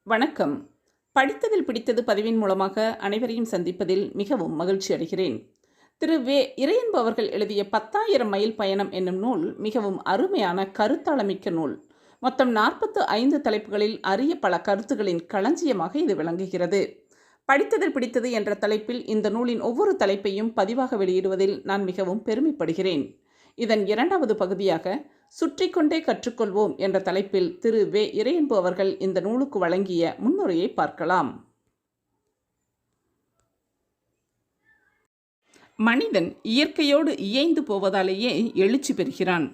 வணக்கம். படித்ததில் பிடித்தது பதிவின் மூலமாக அனைவரையும் சந்திப்பதில் மிகவும் மகிழ்ச்சி அடைகிறேன். திரு இறையன்பு அவர்கள் எழுதிய 10,000 மைல் பயணம் என்னும் நூல் மிகவும் அருமையான கருத்தாளமிக்க நூல். மொத்தம் 45 தலைப்புகளில் அரிய பல கருத்துகளின் களஞ்சியமாக இது விளங்குகிறது. படித்ததில் பிடித்தது என்ற தலைப்பில் இந்த நூலின் ஒவ்வொரு தலைப்பையும் பதிவாக வெளியிடுவதில் நான் மிகவும் பெருமைப்படுகிறேன். இதன் 2வது பகுதியாக சுற்றிக்கொண்டே கற்றுக்கொள்வோம் என்ற தலைப்பில் திரு இறையன்பு அவர்கள் இந்த நூலுக்கு வழங்கிய முன்னுரையை பார்க்கலாம். மனிதன் இயற்கையோடு இயைந்து போவதாலேயே எழுச்சி பெறுகிறான்.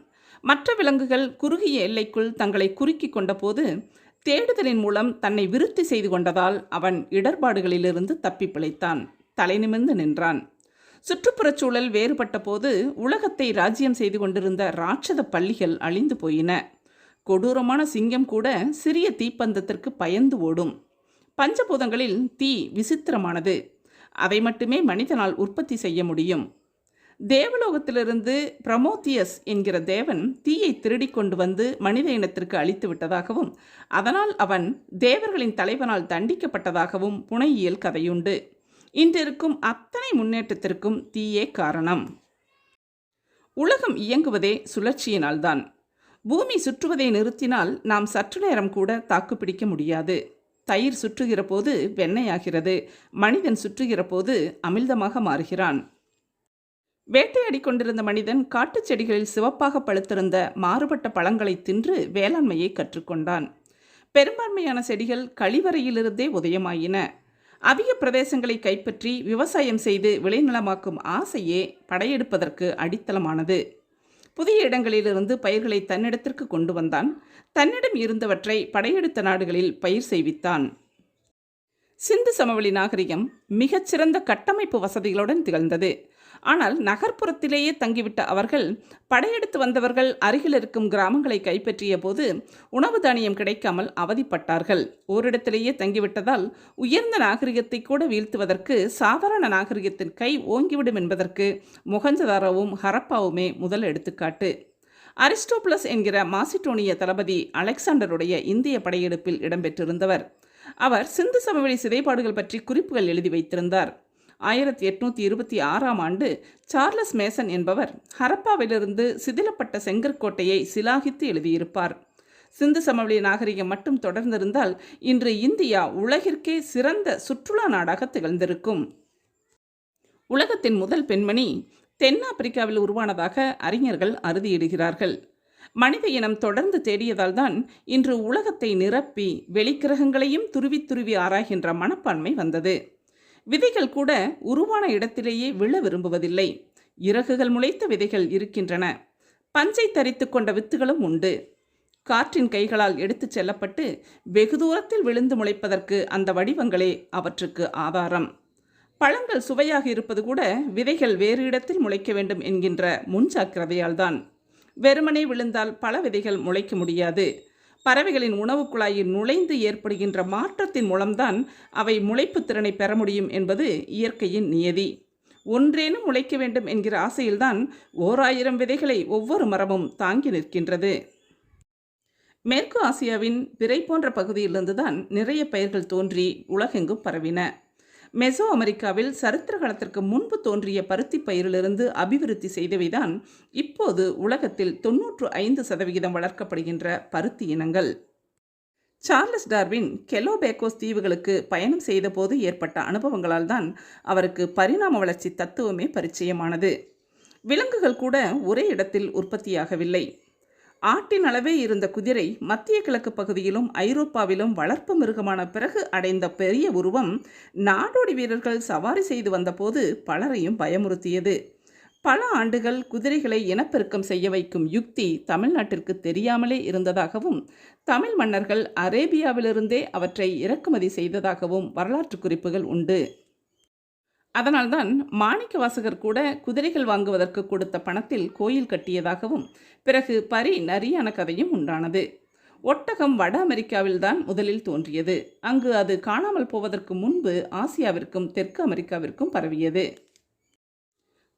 மற்ற விலங்குகள் குறுகிய எல்லைக்குள் தங்களை குறுக்கிக் கொண்ட போது தேடுதலின் மூலம் தன்னை விருத்தி செய்து கொண்டதால் அவன் இடர்பாடுகளிலிருந்து தப்பி பிழைத்தான், தலை நிமிர்ந்து நின்றான். சுற்றுப்புறச் சூழல் வேறுபட்ட போது உலகத்தை ராஜ்யம் செய்து கொண்டிருந்த ராட்சத பள்ளிகள் அழிந்து போயின. கொடூரமான சிங்கம் கூட சிறிய தீப்பந்தத்திற்கு பயந்து ஓடும். பஞ்சபூதங்களில் தீ விசித்திரமானது. அதை மட்டுமே மனிதனால் உற்பத்தி செய்ய முடியும். தேவலோகத்திலிருந்து பிரமோத்தியஸ் என்கிற தேவன் தீயை திருடி கொண்டு வந்து மனித இனத்திற்கு அளித்து விட்டதாகவும் அதனால் அவன் தேவர்களின் தலைவனால் தண்டிக்கப்பட்டதாகவும் புனையியல் கதையுண்டு. இன்றிருக்கும் அத்தனை முன்னேற்றத்திற்கும் தீயே காரணம். உலகம் இயங்குவதே சுழற்சியினால்தான். பூமி சுற்றுவதை நிறுத்தினால் நாம் சற்று நேரம் கூட தாக்குப்பிடிக்க முடியாது. தயிர் சுற்றுகிற போது வெண்ணெயாகிறது, மனிதன் சுற்றுகிற போது அமிழ்தமாக மாறுகிறான். வேட்டையாடி கொண்டிருந்த மனிதன் காட்டுச் செடிகளில் சிவப்பாக பழுத்திருந்த மாறுபட்ட பழங்களை தின்று வேளாண்மையை கற்றுக்கொண்டான். பெரும்பான்மையான செடிகள் கழிவறையிலிருந்தே உதயமாயின. அதிக பிரதேசங்களை கைப்பற்றி விவசாயம் செய்து விளைநிலமாக்கும் ஆசையே படையெடுப்பதற்கு அடித்தளமானது. புதிய இடங்களிலிருந்து பயிர்களை தன்னிடத்திற்கு கொண்டு வந்தான். தன்னிடம் இருந்தவற்றை படையெடுத்த நாடுகளில் பயிர் செய்வித்தான். சிந்து சமவெளி நாகரிகம் மிகச்சிறந்த கட்டமைப்பு வசதிகளுடன் திகழ்ந்தது. ஆனால் நகர்ப்புறத்திலேயே தங்கிவிட்ட அவர்கள் படையெடுத்து வந்தவர்கள் அருகில் இருக்கும் கிராமங்களை கைப்பற்றிய போது உணவு தானியம் கிடைக்காமல் அவதிப்பட்டார்கள். ஓரிடத்திலேயே தங்கிவிட்டதால் உயர்ந்த நாகரிகத்தை கூட வீழ்த்துவதற்கு சாதாரண நாகரிகத்தின் கை ஓங்கிவிடும் என்பதற்கு மொஹஞ்சதாரோவும் ஹரப்பாவுமே முதல் எடுத்துக்காட்டு. அரிஸ்டோபுலஸ் என்கிற மாசிடோனிய தளபதி அலெக்சாண்டருடைய இந்திய படையெடுப்பில் இடம்பெற்றிருந்தவர். அவர் சிந்து சமவெளி சிதைபாடுகள் பற்றி குறிப்புகள் எழுதி வைத்திருந்தார். 1826ஆம் ஆண்டு சார்லஸ் மேசன் என்பவர் ஹரப்பாவிலிருந்து சிதிலப்பட்ட செங்கற்கோட்டையை சிலாகித்து எழுதியிருப்பார். சிந்து சமவெளி நாகரிகம் மட்டும் தொடர்ந்திருந்தால் இன்று இந்தியா உலகிற்கே சிறந்த சுற்றுலா நாடாக திகழ்ந்திருக்கும். உலகத்தின் முதல் பெண்மணி தென்னாப்பிரிக்காவில் உருவானதாக அறிஞர்கள் அறுதியிடுகிறார்கள். மனித இனம் தொடர்ந்து தேடியதால் தான் இன்று உலகத்தை நிரப்பி வெளிக்கிரகங்களையும் துருவி துருவி ஆராய்கின்ற மனப்பான்மை வந்தது. விதைகள் கூட உருவான இடத்திலேயே விழ விரும்புவதில்லை. இறகுகள் முளைத்த விதைகள் இருக்கின்றன. பஞ்சை தரித்து கொண்ட வித்துகளும் உண்டு. காற்றின் கைகளால் எடுத்துச் செல்லப்பட்டு வெகு தூரத்தில் விழுந்து முளைப்பதற்கு அந்த வடிவங்களே அவற்றுக்கு ஆதாரம். பழங்கள் சுவையாக இருப்பது கூட விதைகள் வேறு இடத்தில் முளைக்க வேண்டும் என்கின்ற முன்ஜாக்கிரதையால் தான். வெறுமனே விழுந்தால் பல விதைகள் முளைக்க முடியாது. பறவைகளின் உணவு குழாயில் நுழைந்து ஏற்படுகின்ற மாற்றத்தின் மூலம்தான் அவை முளைப்பு திறனை பெற முடியும் என்பது இயற்கையின் நியதி. ஒன்றேனும் முளைக்க வேண்டும் என்கிற ஆசையில்தான் 1000 விதைகளை ஒவ்வொரு மரமும் தாங்கி நிற்கின்றது. மேற்கு ஆசியாவின் பிறை போன்ற பகுதியிலிருந்துதான் நிறைய பயிர்கள் தோன்றி உலகெங்கும் பரவின. மெசோ அமெரிக்காவில் சரித்திர காலத்திற்கு முன்பு தோன்றிய பருத்தி பயிரிலிருந்து அபிவிருத்தி செய்தவைதான் இப்போது உலகத்தில் 95% வளர்க்கப்படுகின்ற பருத்தி இனங்கள். சார்லஸ் டார்வின் கெலோபேக்கோஸ் தீவுகளுக்கு பயணம் செய்த போது ஏற்பட்ட அனுபவங்களால் தான் அவருக்கு பரிணாம வளர்ச்சி தத்துவமே பரிச்சயமானது. விலங்குகள் கூட ஒரே இடத்தில் உற்பத்தியாகவில்லை. ஆட்டின் அளவே இருந்த குதிரை மத்திய கிழக்கு பகுதியிலும் ஐரோப்பாவிலும் வளர்ப்பு மிருகமான பிறகு அடைந்த பெரிய உருவம் நாடோடி வீரர்கள் சவாரி செய்து வந்தபோது பலரையும் பயமுறுத்தியது. பல ஆண்டுகள் குதிரைகளை இனப்பெருக்கம் செய்ய வைக்கும் யுக்தி தமிழ்நாட்டிற்கு தெரியாமலே இருந்ததாகவும் தமிழ் மன்னர்கள் அரேபியாவிலிருந்தே அவற்றை இறக்குமதி செய்ததாகவும் வரலாற்று குறிப்புகள் உண்டு. அதனால்தான் மாணிக்க வாசகர் கூட குதிரைகள் வாங்குவதற்கு கொடுத்த பணத்தில் கோயில் கட்டியதாகவும் பிறகு பரி நரியான கதையும் உண்டானது. ஒட்டகம் வட அமெரிக்காவில்தான் முதலில் தோன்றியது. அங்கு அது காணாமல் போவதற்கு முன்பு ஆசியாவிற்கும் தெற்கு அமெரிக்காவிற்கும் பரவியது.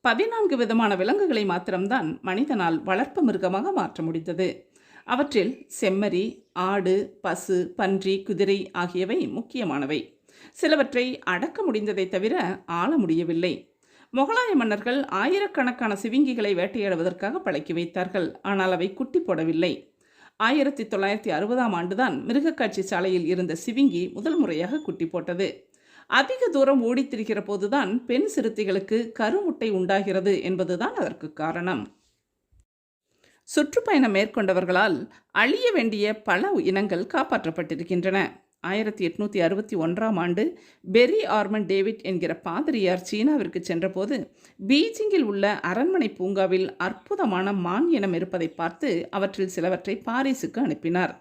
14 விதமான விலங்குகளை மாத்திரம்தான் மனிதனால் வளர்ப்பு மிருகமாக மாற்ற முடிந்தது. அவற்றில் செம்மறி, ஆடு, பசு, பன்றி, குதிரை ஆகியவை முக்கியமானவை. சிலவற்றை அடக்க முடிந்ததை தவிர ஆள முடியவில்லை. முகலாய மன்னர்கள் ஆயிரக்கணக்கான சிவிங்கிகளை வேட்டையாடுவதற்காக பழக்கி வைத்தார்கள். ஆனால் அவை குட்டி போடவில்லை. 1960ஆம் ஆண்டுதான் மிருகக்காட்சி சாலையில் இருந்த சிவிங்கி முதல் முறையாக குட்டி போட்டது. அதிக தூரம் ஓடித்திருக்கிற போதுதான் பெண் சிறுத்தைகளுக்கு கருமுட்டை உண்டாகிறது என்பதுதான் அதற்கு காரணம். சுற்றுப்பயணம் மேற்கொண்டவர்களால் அழிய வேண்டிய பல இனங்கள் காப்பாற்றப்பட்டிருக்கின்றன. 1861ஆம் ஆண்டு பெரி ஆர்மன் டேவிட் என்கிற பாதிரியார் சீனாவிற்கு சென்றபோது பீஜிங்கில் உள்ள அரண்மனை பூங்காவில் அற்புதமான மான் இனம் இருப்பதை பார்த்து அவற்றில் சிலவற்றை பாரிஸுக்கு அனுப்பினார்.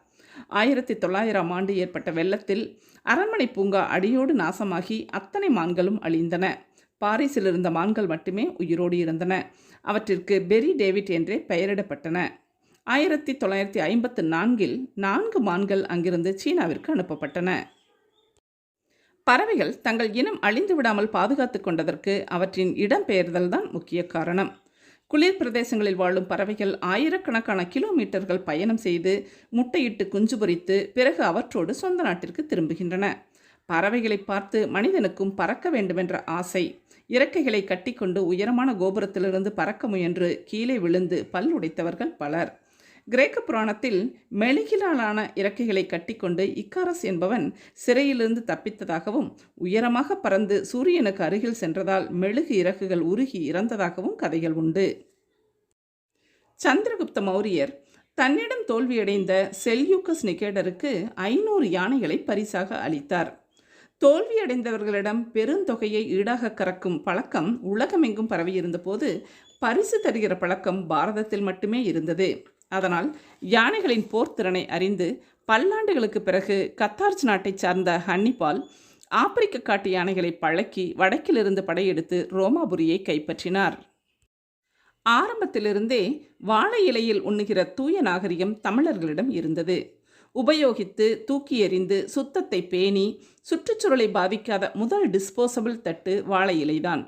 1900ஆம் ஆண்டு ஏற்பட்ட வெள்ளத்தில் அரண்மனை பூங்கா அடியோடு நாசமாகி அத்தனை மான்களும் அழிந்தன. பாரிஸில் இருந்த மான்கள் மட்டுமே உயிரோடு இருந்தன. அவற்றிற்கு பெரி டேவிட் என்றே பெயரிடப்பட்டன. 1954இல் 4 மான்கள் அங்கிருந்து சீனாவிற்கு அனுப்பப்பட்டன. பறவைகள் தங்கள் இனம் அழிந்து விடாமல் பாதுகாத்து கொண்டதற்கு அவற்றின் இடம்பெயர்தல் தான் முக்கிய காரணம். குளிர் பிரதேசங்களில் வாழும் பறவைகள் ஆயிரக்கணக்கான கிலோமீட்டர்கள் பயணம் செய்து முட்டையிட்டு குஞ்சு பொரித்து பிறகு அவற்றோடு சொந்த நாட்டிற்கு திரும்புகின்றன. பறவைகளை பார்த்து மனிதனுக்கும் பறக்க வேண்டுமென்ற ஆசை. இறக்கைகளை கட்டிக்கொண்டு உயரமான கோபுரத்திலிருந்து பறக்க முயன்று கீழே விழுந்து பல் உடைத்தவர்கள் பலர். கிரேக்க புராணத்தில் மெழுகிலான இறக்கைகளை கட்டிக்கொண்டு இக்காரஸ் என்பவன் சிறையிலிருந்து தப்பித்ததாகவும் உயரமாக பறந்து சூரியனுக்கு அருகில் சென்றதால் மெழுகு இறகுகள் உருகி இறந்ததாகவும் கதைகள் உண்டு. சந்திரகுப்த மௌரியர் தன்னிடம் தோல்வியடைந்த செல்யூக்கஸ் நிகேடருக்கு 500 யானைகளை பரிசாக அளித்தார். தோல்வியடைந்தவர்களிடம் பெருந்தொகையை ஈடாக கறக்கும் பழக்கம் உலகமெங்கும் பரவியிருந்த போது பரிசு தருகிற பழக்கம் பாரதத்தில் மட்டுமே இருந்தது. அதனால் யானைகளின் போர்த்திறனை அறிந்து பல்லாண்டுகளுக்கு பிறகு கத்தார்ச் நாட்டை சார்ந்த ஹன்னிபால் ஆப்பிரிக்க காட்டு யானைகளை பழக்கி வடக்கிலிருந்து படையெடுத்து ரோமாபுரியை கைப்பற்றினார். ஆரம்பத்திலிருந்தே வாழை இலையில் உண்ணுகிற தூய நாகரிகம் தமிழர்களிடம் இருந்தது. உபயோகித்து தூக்கி எறிந்து சுத்தத்தை பேணி சுற்றுச்சூழலை பாதிக்காத முதல் டிஸ்போசபிள் தட்டு வாழை இலைதான்.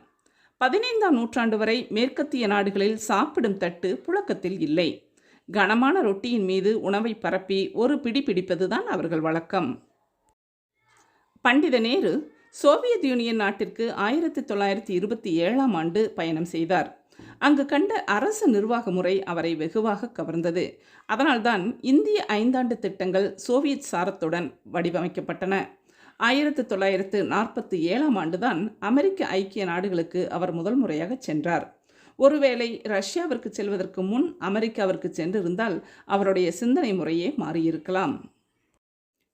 15ஆம் நூற்றாண்டு வரை மேற்கத்திய நாடுகளில் சாப்பிடும் தட்டு புழக்கத்தில் இல்லை. கனமான ரொட்டியின் மீது உணவை பரப்பி ஒரு பிடி பிடிப்பதுதான் அவர்கள் வழக்கம். பண்டித நேரு சோவியத் யூனியன் நாட்டிற்கு 1927ஆம் ஆண்டு பயணம் செய்தார். அங்கு கண்ட அரசு நிர்வாக முறை அவரை வெகுவாக கவர்ந்தது. அதனால்தான் இந்திய 5 ஆண்டு திட்டங்கள் சோவியத் சாரத்துடன் வடிவமைக்கப்பட்டன. 1947ஆம் ஆண்டுதான் அமெரிக்க ஐக்கிய நாடுகளுக்கு அவர் முதல் முறையாக சென்றார். ஒருவேளை ரஷ்யாவிற்கு செல்வதற்கு முன் அமெரிக்காவிற்கு சென்றிருந்தால் அவருடைய சிந்தனை முறையே மாறியிருக்கலாம்.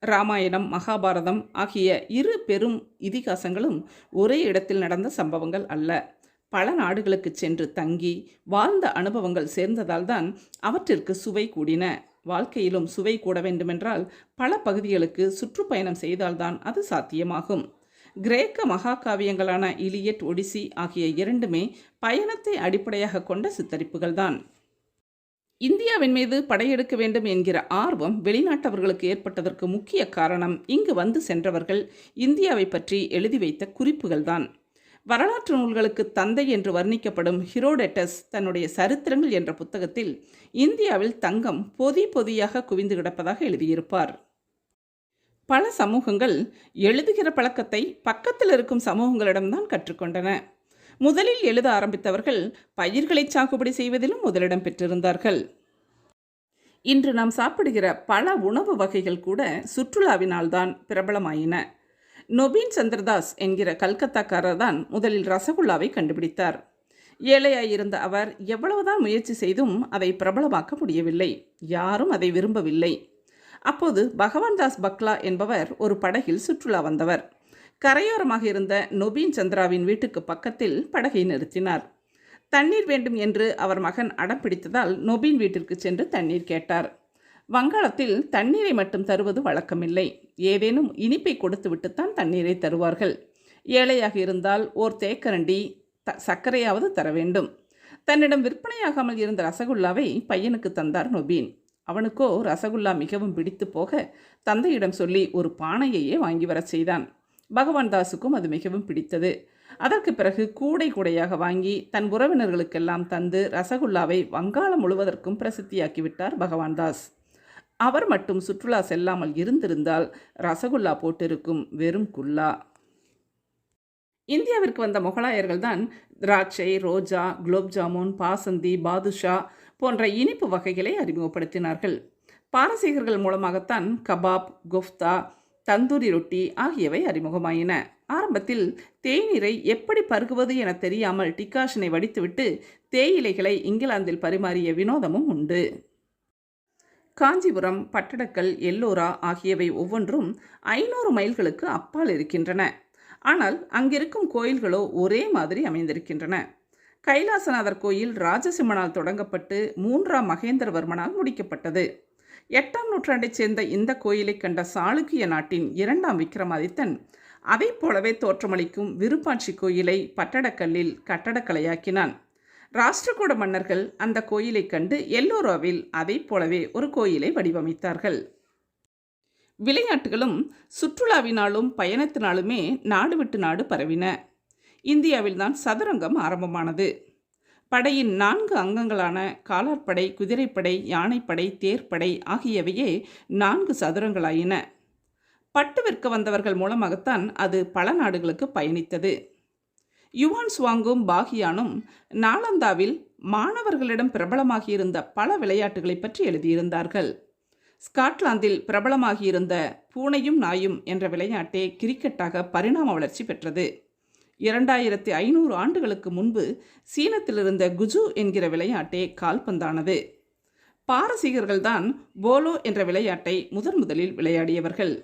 ராமாயணம், மகாபாரதம் ஆகிய 2 பெரும் இதிகாசங்களும் ஒரே இடத்தில் நடந்த சம்பவங்கள் அல்ல. பல நாடுகளுக்கு சென்று தங்கி வாழ்ந்த அனுபவங்கள் சேர்ந்ததால் தான் அவற்றிற்கு சுவை கூடின. வாழ்க்கையிலும் சுவை கூட வேண்டுமென்றால் பல பகுதிகளுக்கு சுற்றுப்பயணம் செய்தால்தான் அது சாத்தியமாகும். கிரேக்க மகாகாவியங்களான இலியட், ஒடிசி ஆகிய 2மே பயணத்தை அடிப்படையாக கொண்ட சித்தரிப்புகள்தான். இந்தியாவின் மீது படையெடுக்க வேண்டும் என்கிற ஆர்வம் வெளிநாட்டவர்களுக்கு ஏற்பட்டதற்கு முக்கிய காரணம் இங்கு வந்து சென்றவர்கள் இந்தியாவை பற்றி எழுதி வைத்த குறிப்புகள்தான். வரலாற்று நூல்களுக்கு தந்தை என்று வர்ணிக்கப்படும் ஹிரோடெட்டஸ் தன்னுடைய சரித்திரங்கள் என்ற புத்தகத்தில் இந்தியாவில் தங்கம் பொதி பொதியாக குவிந்து கிடப்பதாக எழுதியிருப்பார். பல சமூகங்கள் எழுதுகிற பழக்கத்தை பக்கத்தில் இருக்கும் சமூகங்களிடம்தான் கற்றுக்கொண்டன. முதலில் எழுத ஆரம்பித்தவர்கள் பயிர்களை சாகுபடி செய்வதிலும் முதலிடம் பெற்றிருந்தார்கள். இன்று நாம் சாப்பிடுகிற பல உணவு வகைகள் கூட சுற்றுலாவினால்தான் பிரபலமாயின. நொபீன் சந்திரதாஸ் என்கிற கல்கத்தாக்காரர் தான் முதலில் ரசகுல்லாவை கண்டுபிடித்தார். ஏழையாயிருந்த அவர் எவ்வளவுதான் முயற்சி செய்தும் அதை பிரபலமாக்க முடியவில்லை. யாரும் அதை விரும்பவில்லை. அப்போது பகவான்தாஸ் பக்லா என்பவர் ஒரு படகில் சுற்றுலா வந்தவர். கரையோரமாக இருந்த நொபீன் சந்திராவின் வீட்டுக்கு பக்கத்தில் படகை நிறுத்தினார். தண்ணீர் வேண்டும் என்று அவர் மகன் அடம் பிடித்ததால் நொபீன் வீட்டிற்கு சென்று தண்ணீர் கேட்டார். வங்காளத்தில் தண்ணீரை மட்டும் தருவது வழக்கமில்லை. ஏதேனும் இனிப்பை கொடுத்துவிட்டுத்தான் தண்ணீரை தருவார்கள். ஏழையாக இருந்தால் ஓர் தேக்கரண்டி சர்க்கரையாவது தர வேண்டும். தன்னிடம் விற்பனையாகாமல் இருந்த ரசகுல்லாவை பையனுக்கு தந்தார் நொபீன். அவனுக்கோ ரசகுல்லா மிகவும் பிடித்து போக தந்தையிடம் சொல்லி ஒரு பானையையே வாங்கி வரச் செய்தான். பகவான்தாஸுக்கும் அது மிகவும் பிடித்தது. அதற்கு பிறகு கூடை கூடையாக வாங்கி தன் உறவினர்களுக்கெல்லாம் தந்து ரசகுல்லாவை வங்காளம் முழுவதற்கும் பிரசித்தியாக்கிவிட்டார் பகவான்தாஸ். அவர் மட்டும் சுற்றுலா செல்லாமல் இருந்திருந்தால் ரசகுல்லா போட்டிருக்கும் வெறும் குல்லா. இந்தியாவிற்கு வந்த முகலாயர்கள் தான் திராட்சை, ரோஜா, குலோப் ஜாமுன், பாசந்தி, பாதுஷா போன்ற இனிப்பு வகைகளை அறிமுகப்படுத்தினார்கள். பாரசீகர்கள் மூலமாகத்தான் கபாப், குஃப்தா, தந்தூரி ரொட்டி ஆகியவை அறிமுகமாயின. ஆரம்பத்தில் தேநீரை எப்படி பருகுவது என தெரியாமல் டிகாஷனை வடித்துவிட்டு தேயிலைகளை இங்கிலாந்தில் பரிமாறிய வினோதமும் உண்டு. காஞ்சிபுரம், பட்டடக்கல், எல்லோரா ஆகியவை ஒவ்வொன்றும் 500 மைல்களுக்கு அப்பால் இருக்கின்றன. ஆனால் அங்கிருக்கும் கோயில்களோ ஒரே மாதிரி அமைந்திருக்கின்றன. கைலாசநாதர் கோயில் ராஜசிம்மனால் தொடங்கப்பட்டு 3ஆம் மகேந்திரவர்மனால் முடிக்கப்பட்டது. 8ஆம் நூற்றாண்டைச் சேர்ந்த இந்த கோயிலை கண்ட சாளுக்கிய நாட்டின் 2ஆம் விக்ரமாதித்தன் அதை போலவே தோற்றமளிக்கும் விருப்பாட்சி கோயிலை பட்டடக்கல்லில் கட்டடக்கலையாக்கினான். ராஷ்டிரகூட மன்னர்கள் அந்த கோயிலை கண்டு எல்லோராவில் அதை போலவே ஒரு கோயிலை வடிவமைத்தார்கள். விளையாட்டுகளும் சுற்றுலாவினாலும் பயணத்தினாலுமே நாடு விட்டு நாடு பரவின. இந்தியாவில்தான் சதுரங்கம் ஆரம்பமானது. படையின் 4 அங்கங்களான காலாட்படை, குதிரைப்படை, யானைப்படை, தேர்ப்படை ஆகியவையே 4 சதுரங்களாயின. பட்டு விற்க வந்தவர்கள் மூலமாகத்தான் அது பல நாடுகளுக்கு பயணித்தது. யுவான் சுவாங்கும் பாகியானும் நாலந்தாவில் மாணவர்களிடம் பிரபலமாகியிருந்த பல விளையாட்டுகளை பற்றி எழுதியிருந்தார்கள். ஸ்காட்லாந்தில் பிரபலமாகியிருந்த பூனையும் நாயும் என்ற விளையாட்டே கிரிக்கெட்டாக பரிணாம வளர்ச்சி பெற்றது. 2500 ஆண்டுகளுக்கு முன்பு சீனத்தில் இருந்த குஜு என்கிற விளையாட்டே கால்பந்தானது. பாரசீகர்கள்தான் போலோ என்ற விளையாட்டை முதலில் விளையாடியவர்கள்.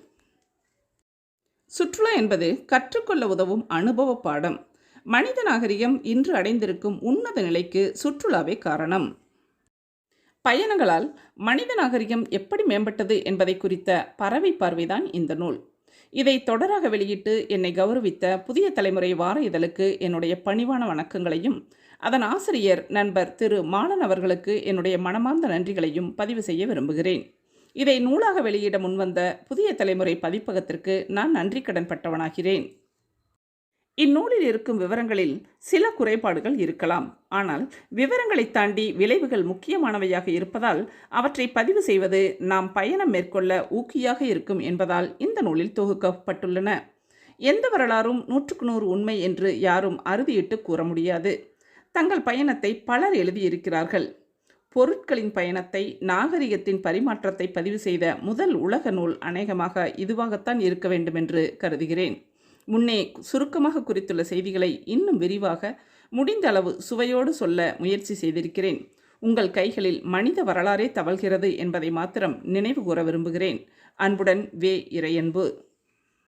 சுற்றுலா என்பது கற்றுக்கொள்ள உதவும் அனுபவ பாடம். மனித நாகரிகம் இன்று அடைந்திருக்கும் உன்னத நிலைக்கு சுற்றுலாவே காரணம். பயணங்களால் மனித நாகரிகம் எப்படி மேம்பட்டது என்பதை குறித்த பறவை பார்வைதான் இந்த நூல். இதை தொடராக வெளியிட்டு என்னை கௌரவித்த புதிய தலைமுறை வார இதழுக்கு என்னுடைய பணிவான வணக்கங்களையும், அதன் ஆசிரியர் நண்பர் திரு மாலன் அவர்களுக்கு என்னுடைய மனமார்ந்த நன்றிகளையும் பதிவு செய்ய விரும்புகிறேன். இதை நூலாக வெளியிட முன்வந்த புதிய தலைமுறை பதிப்பகத்திற்கு நான் நன்றி கடன் பட்டவனாகிறேன். இந்நூலில் இருக்கும் விவரங்களில் சில குறைபாடுகள் இருக்கலாம். ஆனால் விவரங்களை தாண்டி விளைவுகள் முக்கியமானவையாக இருப்பதால் அவற்றை பதிவு செய்வது நாம் பயணம் மேற்கொள்ள ஊக்கியாக இருக்கும் என்பதால் இந்த நூலில் தொகுக்கப்பட்டுள்ளன. எந்த வரலாறும் 100க்கு 100 உண்மை என்று யாரும் அறுதியிட்டு கூற முடியாது. தங்கள் பயணத்தை பலர் எழுதியிருக்கிறார்கள். பொருட்களின் பயணத்தை, நாகரிகத்தின் பரிமாற்றத்தை பதிவு செய்த முதல் உலக நூல் அநேகமாக இதுவாகத்தான் இருக்க வேண்டும் என்று கருதுகிறேன். முன்னே சுருக்கமாக குறித்துள்ள செய்திகளை இன்னும் விரிவாக முடிந்த அளவு சுவையோடு சொல்ல முயற்சி செய்திருக்கிறேன். உங்கள் கைகளில் மனித வரலாறே தவழ்கிறது என்பதை மாத்திரம் நினைவு கூற விரும்புகிறேன். அன்புடன் வே. இறையன்பு.